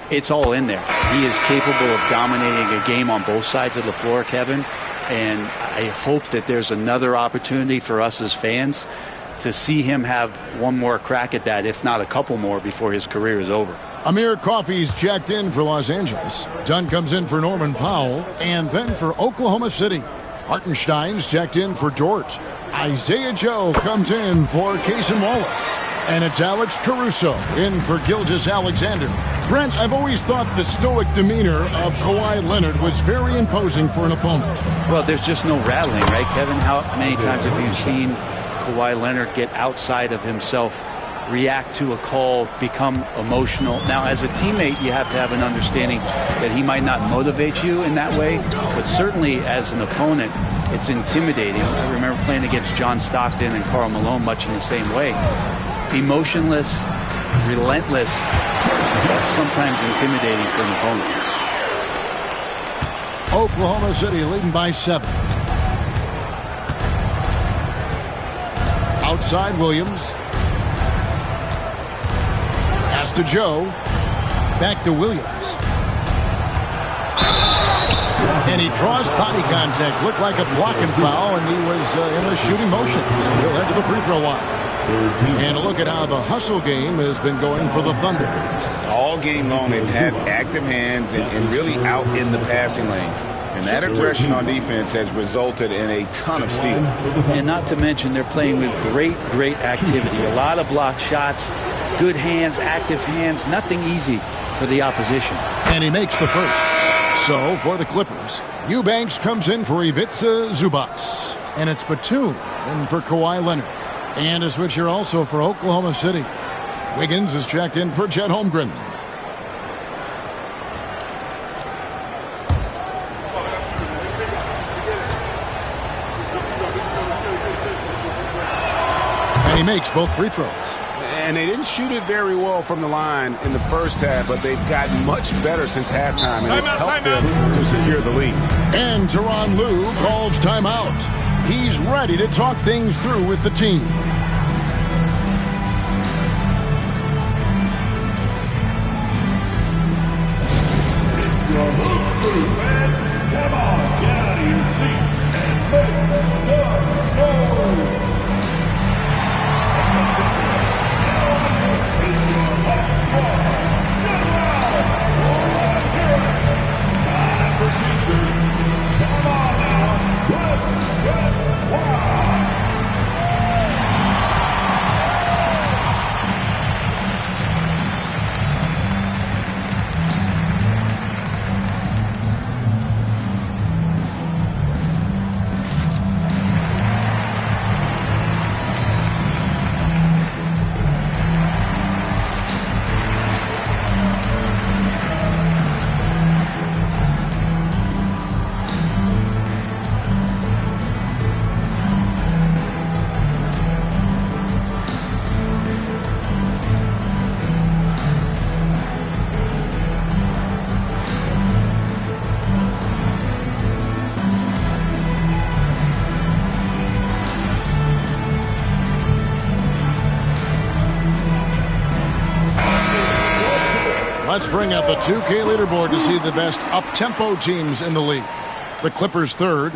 Speaker 2: it's all in there. He is capable of dominating a game on both sides of the floor, Kevin. And I hope that there's another opportunity for us as fans to see him have one more crack at that, if not a couple more, before his career is over.
Speaker 1: Amir Coffey's checked in for Los Angeles. Dunn comes in for Norman Powell, and then for Oklahoma City. Hartenstein's checked in for Dort. Isaiah Joe comes in for Cason Wallace. And it's Alex Caruso in for Gilgeous-Alexander. Brent, I've always thought the stoic demeanor of Kawhi Leonard was very imposing for an opponent.
Speaker 2: Well, there's just no rattling, right, Kevin? How many times have you seen Kawhi Leonard get outside of himself, react to a call, become emotional? Now, as a teammate, you have to have an understanding that he might not motivate you in that way, but certainly as an opponent, it's intimidating. I remember playing against John Stockton and Karl Malone much in the same way. Emotionless, relentless, that's sometimes intimidating for an opponent.
Speaker 1: Oklahoma City leading by 7. Outside Williams. Pass to Joe. Back to Williams. And he draws body contact. Looked like a blocking foul, and he was in the shooting motion. So he'll head to the free throw line. And look at how the hustle game has been going for the Thunder.
Speaker 7: All game long, they've had active hands and really out in the passing lanes. And that aggression on defense has resulted in a ton of steals.
Speaker 2: And not to mention, they're playing with great activity. A lot of blocked shots, good hands, active hands, nothing easy for the opposition.
Speaker 1: And he makes the first. So, for the Clippers, Eubanks comes in for Ivica Zubac. And it's Batum in for Kawhi Leonard. And a switch here also for Oklahoma City. Wiggins is checked in for Chet Holmgren. And he makes both free throws.
Speaker 7: And they didn't shoot it very well from the line in the first half, but they've gotten much better since halftime, and it's helped them to secure the lead.
Speaker 1: And Tyronn Lue calls timeout. He's ready to talk things through with the team.
Speaker 4: Come on, get out of your seats and make some noise. It's your last one. Get loud. Let's hear it. Time for teachers. Come on now. Let's get wild.
Speaker 1: Let's bring up the 2K leaderboard to see the best up-tempo teams in the league. The Clippers third.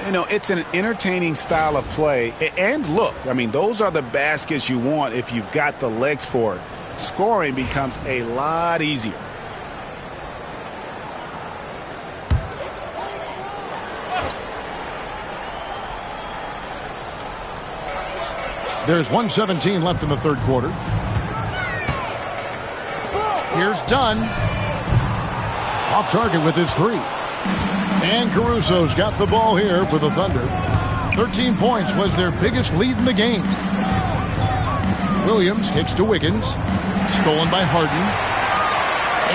Speaker 7: You know, it's an entertaining style of play. And look, I mean, those are the baskets you want if you've got the legs for it. Scoring becomes a lot easier.
Speaker 1: There's 1:17 left in the third quarter. Here's Dunn. Off target with his three. And Caruso's got the ball here for the Thunder. 13 points was their biggest lead in the game. Williams kicks to Wiggins. Stolen by Harden.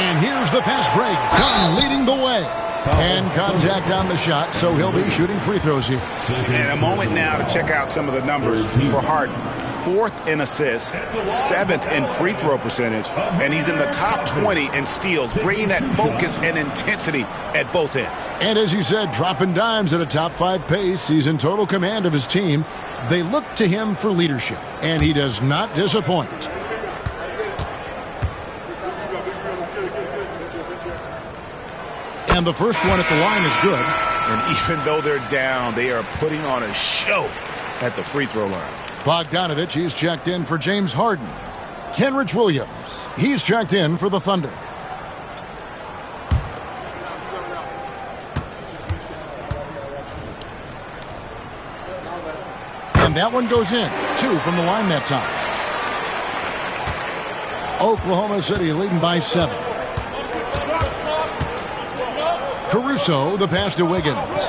Speaker 1: And here's the fast break. Dunn leading the way. And contact on the shot, so he'll be shooting free throws here.
Speaker 7: And a moment now to check out some of the numbers for Harden. 4th in assists, 7th in free throw percentage, and he's in the top 20 in steals, bringing that focus and intensity at both ends.
Speaker 1: And as you said, dropping dimes at a top 5 pace. He's in total command of his team. They look to him for leadership, and he does not disappoint. And the first one at the line is good.
Speaker 7: And even though they're down, they are putting on a show at the free throw line.
Speaker 1: Bogdanovich, he's checked in for James Harden. Kenrich Williams, he's checked in for the Thunder. And that one goes in. 2 from the line that time. Oklahoma City leading by 7. Caruso, the pass to Wiggins.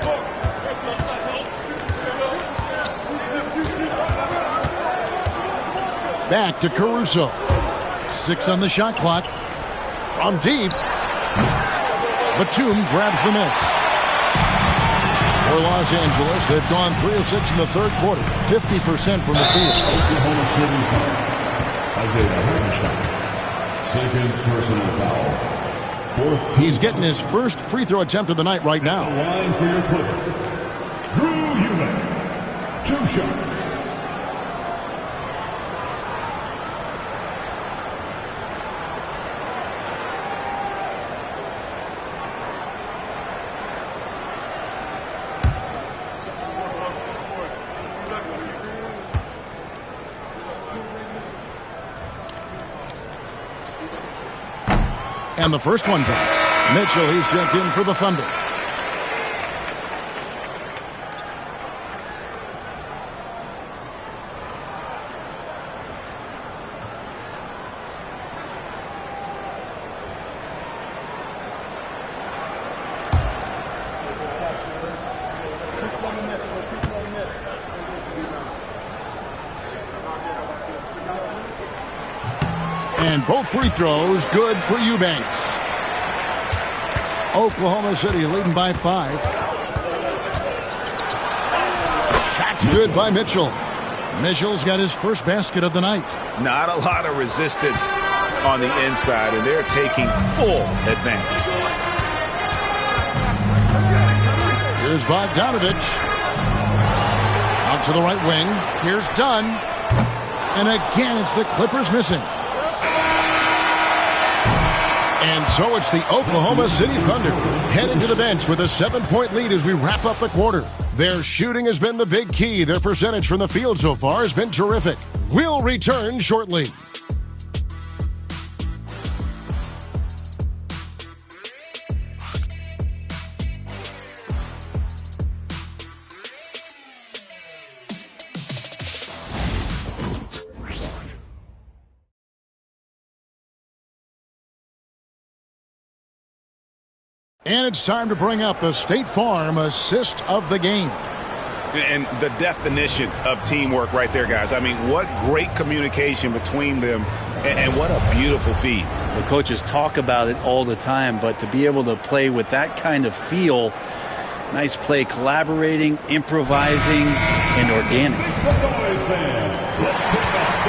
Speaker 1: Back to Caruso. 6 on the shot clock. From deep. Batum grabs the miss. For Los Angeles, they've gone 3 of 6 in the third quarter. 50% from the field.
Speaker 4: Second personal foul.
Speaker 1: He's getting his first free throw attempt of the night right now.
Speaker 4: Line for your Clippers. Drew Eubanks. 2 shots.
Speaker 1: And the first one drops. Mitchell, he's checked in for the Thunder. And both free throws good for Eubanks. Oklahoma City leading by 5. Shots good by Mitchell. Mitchell's got his first basket of the night.
Speaker 7: Not a lot of resistance on the inside, and they're taking full advantage.
Speaker 1: Here's Bogdanovich. Out to the right wing. Here's Dunn. And again, it's the Clippers missing. And so it's the Oklahoma City Thunder heading to the bench with a 7-point lead as we wrap up the quarter. Their shooting has been the big key. Their percentage from the field so far has been terrific. We'll return shortly. And it's time to bring up the State Farm assist of the game.
Speaker 7: And the definition of teamwork right there, guys. I mean, what great communication between them, and what a beautiful feed.
Speaker 2: The coaches talk about it all the time, but to be able to play with that kind of feel, nice play, collaborating, improvising, and organic.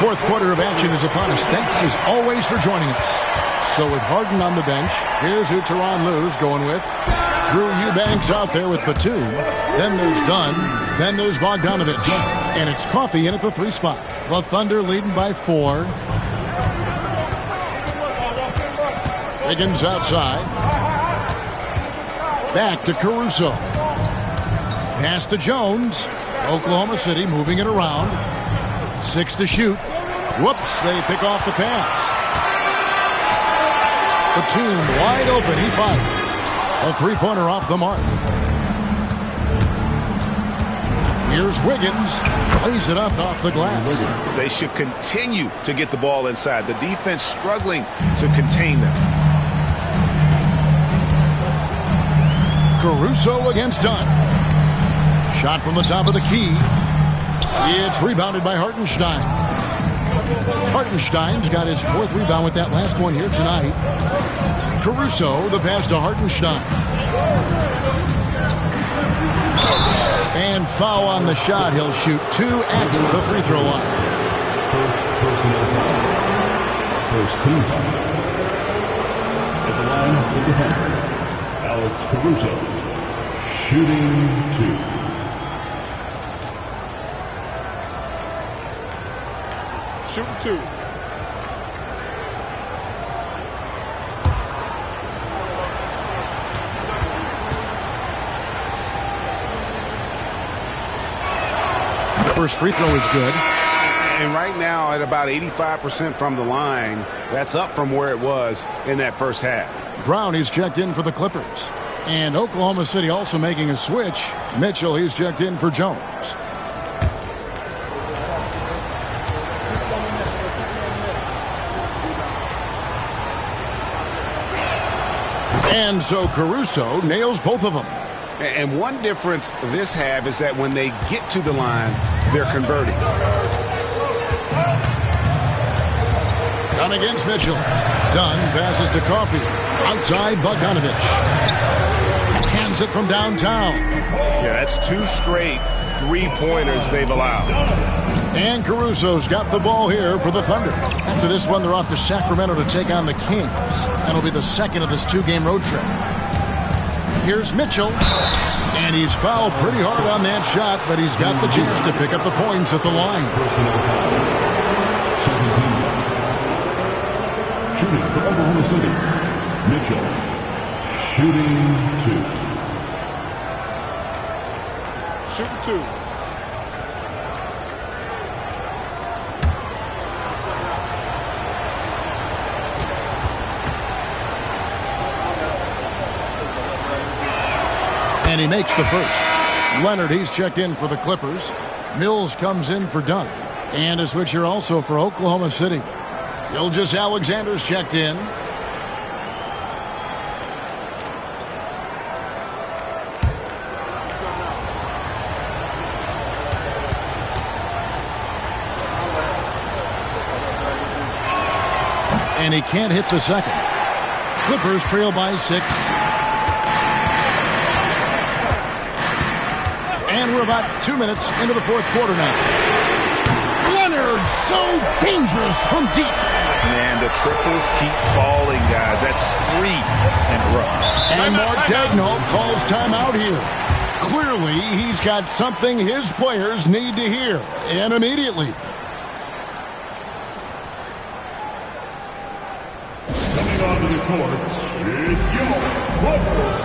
Speaker 1: Fourth quarter of action is upon us. Thanks as always for joining us. So with Harden on the bench, here's who Tyronn Lue's going with. Drew Eubanks out there with Batum. Then there's Dunn. Then there's Bogdanovich. And it's Coffey in at the 3 spot. The Thunder leading by 4. Wiggins outside. Back to Caruso. Pass to Jones. Oklahoma City moving it around. 6 to shoot. Whoops, they pick off the pass. Batum wide open, he fires. A three-pointer off the mark. Here's Wiggins. Lays it up off the glass.
Speaker 7: They should continue to get the ball inside. The defense struggling to contain them.
Speaker 1: Caruso against Dunn. Shot from the top of the key. It's rebounded by Hartenstein. Hartenstein's got his 4th rebound with that last one here tonight. Caruso, the pass to Hartenstein. And foul on the shot. He'll shoot 2 at the free throw line.
Speaker 4: First personal foul. First team foul. At the line, the defender, Alex Caruso, shooting 2.
Speaker 6: Shooting 2.
Speaker 1: First free throw is good.
Speaker 7: And right now at about 85% from the line, that's up from where it was in that first half.
Speaker 1: Brown, he's checked in for the Clippers. And Oklahoma City also making a switch. Mitchell, he's checked in for Jones. And so Caruso nails both of them.
Speaker 7: And one difference this half is that when they get to the line, they're converting.
Speaker 1: Dunn against Mitchell. Dunn passes to Coffey. Outside Bogdanovich. Hands it from downtown.
Speaker 7: Yeah, that's 2 straight 3-pointers they've allowed.
Speaker 1: And Caruso's got the ball here for the Thunder. After this one, they're off to Sacramento to take on the Kings. That'll be the second of this 2-game road trip. Here's Mitchell. And he's fouled pretty hard on that shot, but he's got the chance to pick up the points at the line.
Speaker 4: Shooting for Oklahoma City, Mitchell, shooting 2.
Speaker 6: Shooting 2.
Speaker 1: And he makes the first. Leonard, he's checked in for the Clippers. Mills comes in for Dunn. And a switch here also for Oklahoma City. Gilgeous Alexander's checked in. And he can't hit the second. Clippers trail by 6. And we're about 2 minutes into the 4th quarter now. Leonard, so dangerous from deep.
Speaker 3: Man, the triples keep falling, guys. That's 3 in a row.
Speaker 1: And Mark Daigneault calls timeout here. Clearly, he's got something his players need to hear, and immediately.
Speaker 4: Coming onto the court is your Clippers.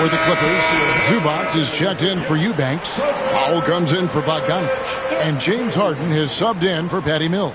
Speaker 1: for the Clippers. Zubac is checked in for Eubanks. Powell comes in for Bogdanovich. And James Harden has subbed in for Patty Mills.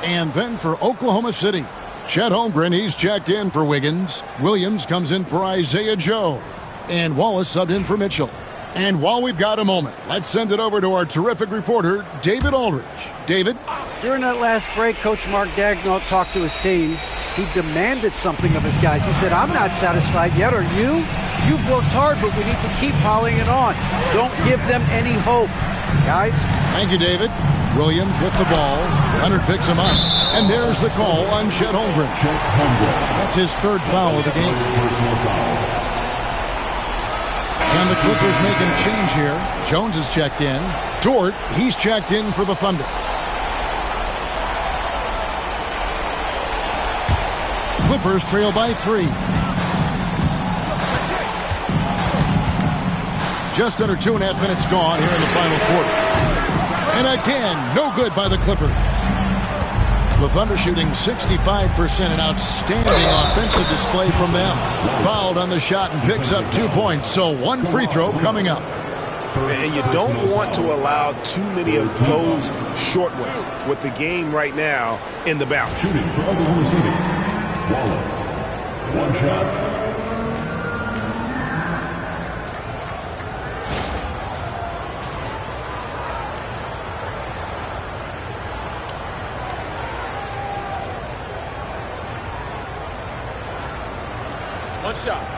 Speaker 1: And then for Oklahoma City, Chet Holmgren, he's checked in for Wiggins. Williams comes in for Isaiah Joe. And Wallace subbed in for Mitchell. And while we've got a moment, let's send it over to our terrific reporter, David Aldridge. David?
Speaker 5: During that last break, Coach Mark Daigneault talked to his team. He demanded something of his guys. He said, I'm not satisfied yet, are you? You've worked hard, but we need to keep piling it on. Don't give them any hope. Guys?
Speaker 1: Thank you, David. Williams with the ball. Leonard picks him up. And there's the call on Chet Holmgren. That's his third foul of the game. And the Clippers making a change here. Jones is checked in. Dort, he's checked in for the Thunder. Clippers trail by 3. Just under 2.5 minutes gone here in the final quarter. And again, no good by the Clippers. The Thunder shooting 65%, an outstanding offensive display from them. Fouled on the shot and picks up 2 points, so one free throw coming up.
Speaker 7: And you don't want to allow too many of those short ones with the game right now in the balance.
Speaker 4: Shooting for Oklahoma City, Wallace. One shot.
Speaker 6: One shot.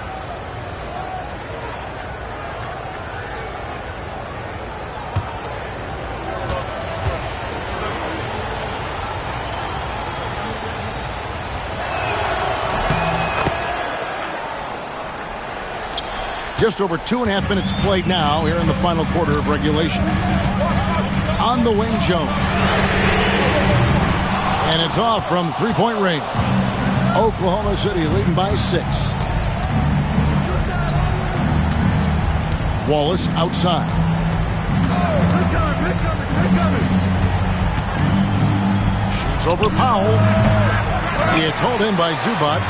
Speaker 1: Just over 2.5 minutes played now here in the final quarter of regulation. On the wing, Jones. And it's off from three-point range. Oklahoma City leading by 6. Wallace outside. Shoots over Powell. It's hauled in by Zubac.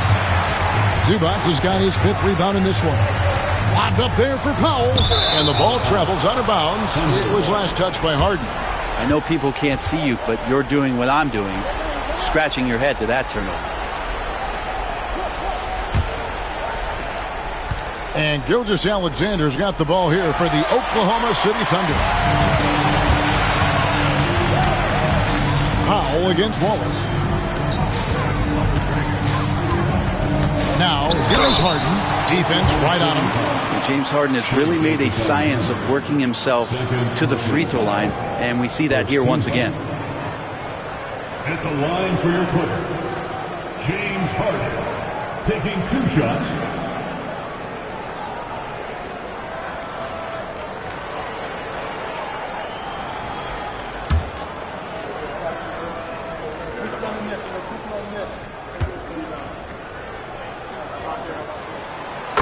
Speaker 1: Zubac has got his 5th rebound in this one. Lobbed up there for Powell. And the ball travels out of bounds. It was last touched by Harden.
Speaker 2: I know people can't see you, but you're doing what I'm doing. Scratching your head to that turnover.
Speaker 1: And Gilgeous-Alexander's got the ball here for the Oklahoma City Thunder. Powell against Wallace. Now, here's Harden. Defense right on him.
Speaker 2: And James Harden has really made a science of working himself to the free throw line, and we see that here once again.
Speaker 4: At the line for your Clippers, James Harden taking 2 shots.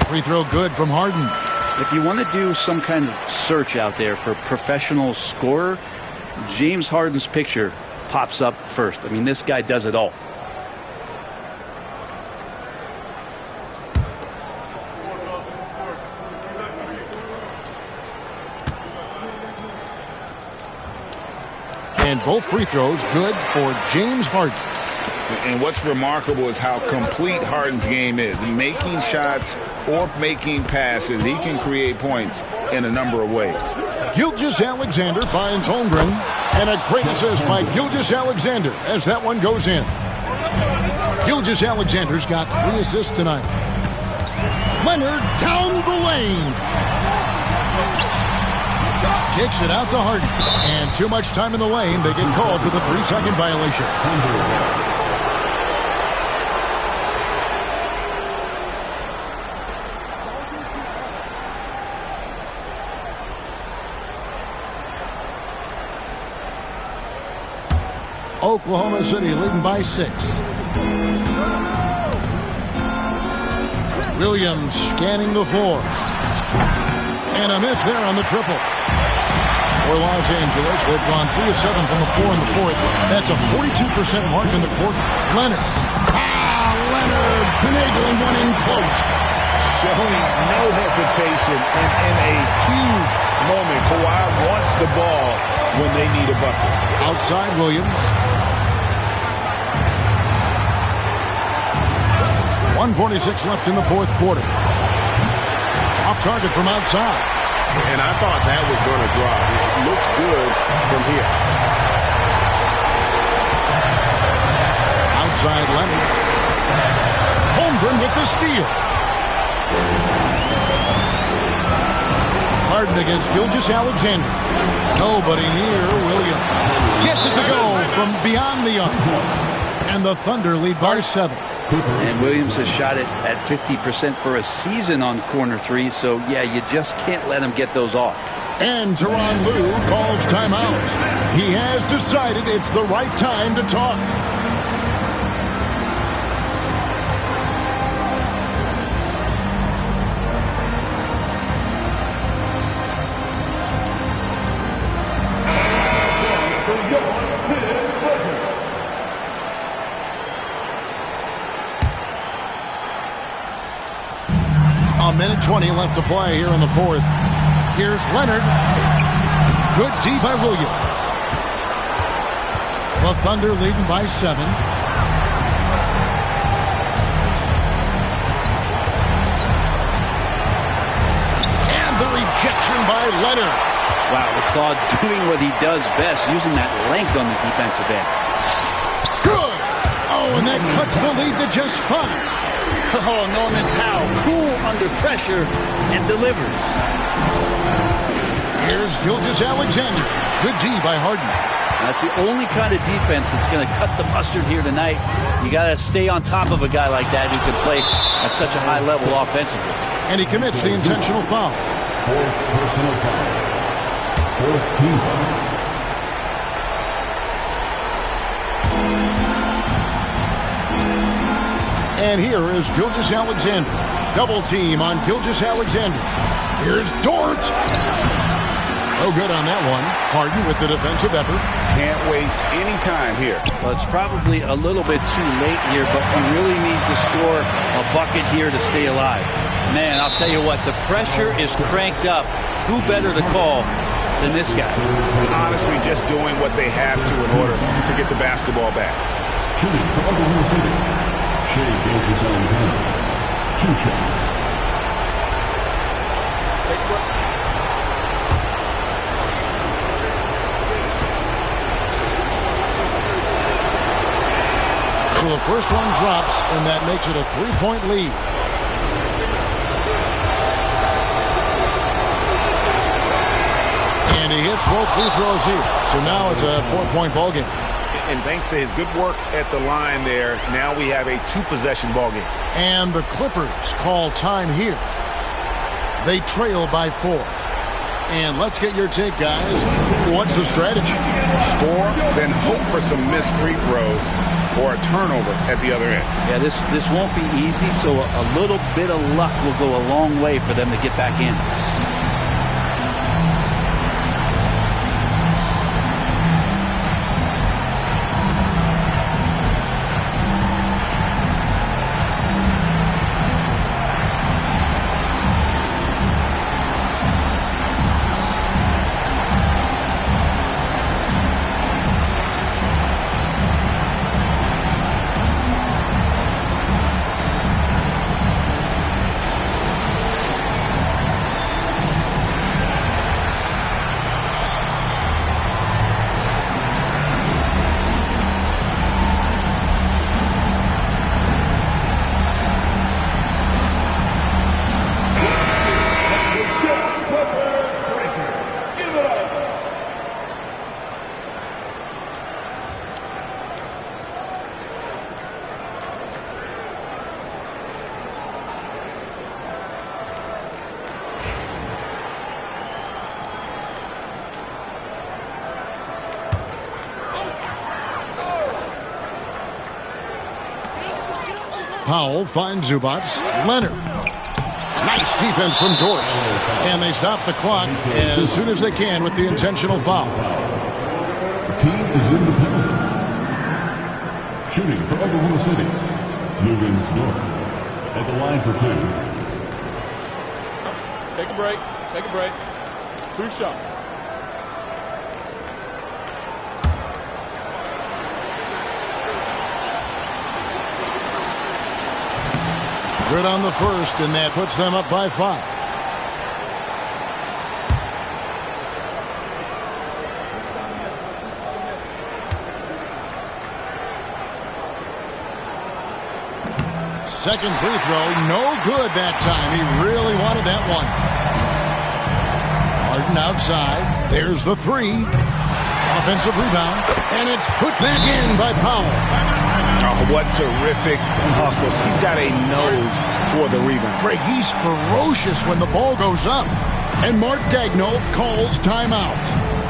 Speaker 1: Free throw good from Harden.
Speaker 2: If you want to do some kind of search out there for professional scorer, James Harden's picture pops up first. I mean, this guy does it all.
Speaker 1: And both free throws good for James Harden.
Speaker 3: And what's remarkable is how complete Harden's game is. Making shots or making passes, he can create points in a number of ways.
Speaker 1: Gilgeous-Alexander finds Holmgren. And a great assist by Gilgeous-Alexander as that one goes in. Gilgeous-Alexander's got 3 assists tonight. Leonard down the lane. Kicks it out to Harden. And too much time in the lane. They get called for the 3-second violation. Oklahoma City leading by 6. Williams scanning the floor. And a miss there on the triple. For Los Angeles, they've gone 3 of 7 from the floor in the 4th. That's a 42% mark in the quarter. Leonard. Leonard finagling one in close.
Speaker 3: showing no hesitation and in a huge moment. Kawhi wants the ball when they need a bucket.
Speaker 1: Outside Williams. 1:46 left in the fourth quarter. Off target from outside.
Speaker 11: And I thought that was going to drop. It looked good from here.
Speaker 1: Outside Leonard. Holmgren with the steal. Harden against Gilgeous-Alexander. Nobody near Williams. Gets it to go from beyond the arc. And the Thunder lead by 7.
Speaker 2: And Williams has shot it at 50% for a season on corner threes, so yeah, you just can't let him get those off.
Speaker 1: And Tyronn Lue calls timeout. He has decided it's the right time to talk. A minute 20 left to play here in the fourth. Here's Leonard. Good D by Williams. The Thunder leading by 7. And the rejection by Leonard.
Speaker 2: Wow, the Claude doing what he does best, using that length on the defensive end.
Speaker 1: Good. Oh, and that cuts the lead to just 5.
Speaker 2: Oh, Norman Powell, cool under pressure and delivers.
Speaker 1: Here's Gilgeous-Alexander. Good D by Harden.
Speaker 2: That's the only kind of defense that's going to cut the mustard here tonight. You got to stay on top of a guy like that who can play at such a high level offensively.
Speaker 1: And he commits the intentional foul.
Speaker 4: Fourth personal foul. Fourth team foul.
Speaker 1: And here is Gilgeous-Alexander. Double team on Gilgeous-Alexander. Here's Dort. No good on that one. Harden with the defensive effort.
Speaker 7: Can't waste any time here.
Speaker 2: Well, it's probably a little bit too late here, but you really need to score a bucket here to stay alive. Man, I'll tell you what, the pressure is cranked up. Who better to call than this guy?
Speaker 7: Honestly, just doing what they have to in order to get the basketball back.
Speaker 4: Shooting for Oklahoma City. Shea Gilgeous-Alexander. 2 shots.
Speaker 1: So the first one drops, and that makes it a 3-point lead. And he hits both free throws here. So now it's a 4-point ball game.
Speaker 7: And thanks to his good work at the line there, now we have a 2-possession ball game.
Speaker 1: And the Clippers call time here. They trail by 4. And let's get your take, guys. What's the strategy?
Speaker 7: Score, then hope for some missed free throws or a turnover at the other end.
Speaker 2: Yeah, this won't be easy, so a little bit of luck will go a long way for them to get back in.
Speaker 1: Powell finds Zubac. Leonard. Nice defense from Dort. And they stop the clock as soon as they can with the intentional foul.
Speaker 4: The team is in the penalty. Shooting for Oklahoma City. Lugans Dort at the line for 2.
Speaker 6: Take a break. Take a break. 2 shots.
Speaker 1: Good on the first, and that puts them up by 5. Second free throw, no good that time. He really wanted that one. Harden outside. There's the 3. Offensive rebound, and it's put back in by Powell.
Speaker 7: Oh, what terrific hustle. He's got a nose for the rebound.
Speaker 1: Craig, he's ferocious when the ball goes up. And Mark Daigneault calls timeout.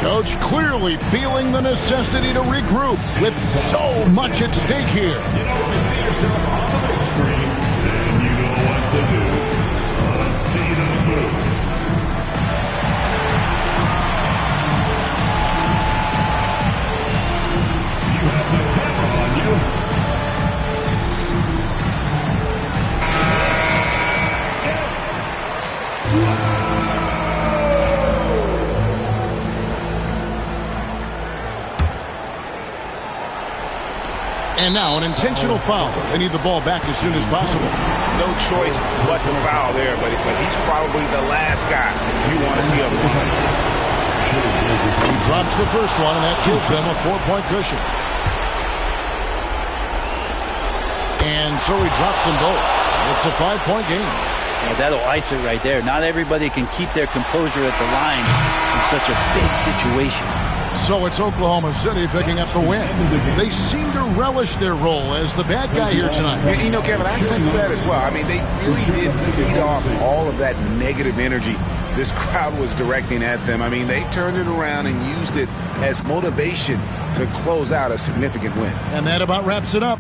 Speaker 1: Coach clearly feeling the necessity to regroup with so much at stake here.
Speaker 4: You know, when you see yourself on the big screen, then you know what to do. Let's see the moves. You have the camera on you.
Speaker 1: And now an intentional foul. They need the ball back as soon as possible.
Speaker 7: No choice but to foul there, but he's probably the last guy you want to see up.
Speaker 1: He drops the first one, and that gives them a 4-point cushion. And so he drops them both. It's a 5-point game.
Speaker 2: Yeah, that'll ice it right there. Not everybody can keep their composure at the line in such a big situation.
Speaker 1: So it's Oklahoma City picking up the win. They seem to relish their role as the bad guy here tonight.
Speaker 7: You know, Kevin, I sense that as well. I mean, they really did feed off all of that negative energy this crowd was directing at them. I mean, they turned it around and used it as motivation to close out a significant win.
Speaker 1: And that about wraps it up.